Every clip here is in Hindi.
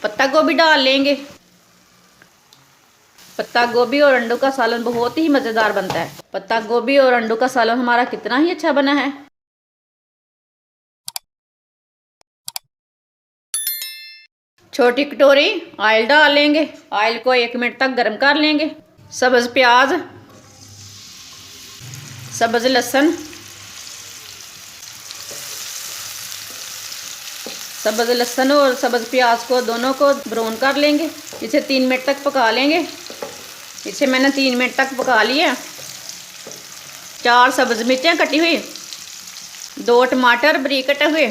पत्ता गोभी डाल लेंगे। पत्ता गोभी और अंडों का सालन बहुत ही मज़ेदार बनता है। पत्ता गोभी और अंडों का सालन हमारा कितना ही अच्छा बना है। छोटी कटोरी ऑयल डाल लेंगे। ऑयल को 1 मिनट तक गर्म कर लेंगे। सब्ज़ प्याज, सब्ज़ लहसुन, सब्ज़ लहसुन और सब्ज़ प्याज को दोनों को ब्राउन कर लेंगे। इसे 3 मिनट तक पका लेंगे। इसे मैंने 3 मिनट तक पका लिया। 4 सब्ज़ मिर्चें कटी हुई, 2 टमाटर बारीक कटे हुए,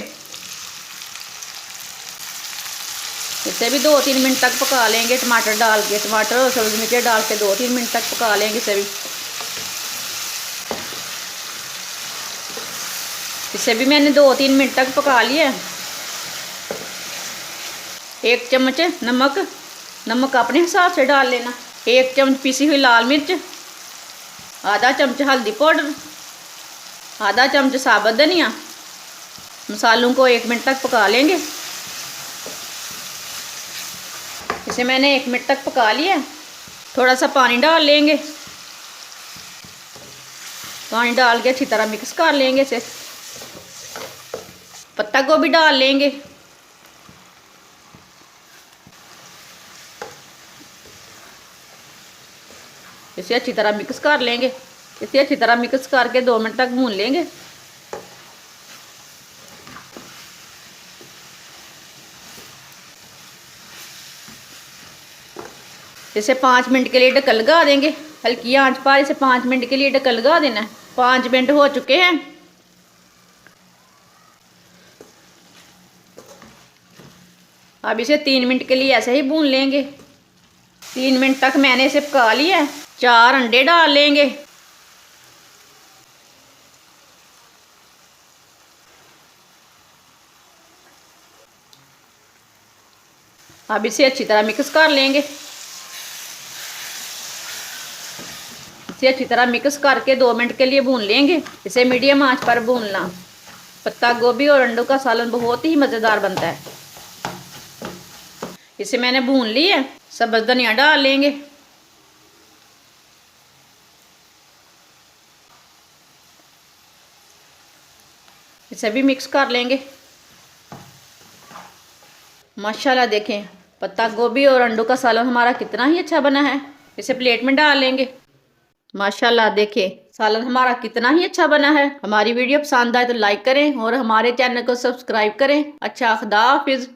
इसे भी 2-3 मिनट तक पका लेंगे। टमाटर डाल के, टमाटर और सब्ज़ मिर्चें डाल के 2-3 मिनट तक पका लेंगे इसे भी मैंने 2-3 मिनट तक पका लिया। 1 चम्मच नमक अपने हिसाब से डाल लेना। 1 चम्मच पीसी हुई लाल मिर्च, आधा चम्मच हल्दी पाउडर, आधा चम्मच साबुत धनिया। मसालों को 1 मिनट तक पका लेंगे। इसे मैंने 1 मिनट तक पका लिया। थोड़ा सा पानी डाल लेंगे। पानी डाल के अच्छी तरह मिक्स कर लेंगे इसे। पत्ता गोभी डाल लेंगे। इसे अच्छी तरह मिक्स कर लेंगे। इसे अच्छी तरह मिक्स करके 2 मिनट तक भून लेंगे। इसे 5 मिनट के लिए ढक्कन लगा देंगे। हल्की आंच पर इसे 5 मिनट के लिए ढक्कन लगा देना है। 5 मिनट हो चुके हैं। अब इसे 3 मिनट के लिए ऐसे ही भून लेंगे। 3 मिनट तक मैंने इसे पका लिया है। 4 अंडे डाल लेंगे। अब इसे अच्छी तरह मिक्स कर लेंगे। इसे अच्छी तरह मिक्स करके 2 मिनट के लिए भून लेंगे। इसे मीडियम आंच पर भूनना। पत्ता गोभी और अंडों का सालन बहुत ही मज़ेदार बनता है। इसे मैंने भून लिया। सब्ज़ धनिया डाल लेंगे। इसे भी मिक्स कर लेंगे। माशाल्लाह देखें, पत्ता गोभी और अंडों का सालन हमारा कितना ही अच्छा बना है। इसे प्लेट में डाल लेंगे। माशाल्लाह देखें, सालन हमारा कितना ही अच्छा बना है। हमारी वीडियो पसंद आए तो लाइक करें और हमारे चैनल को सब्सक्राइब करें। अच्छा, खुदा हाफिज़।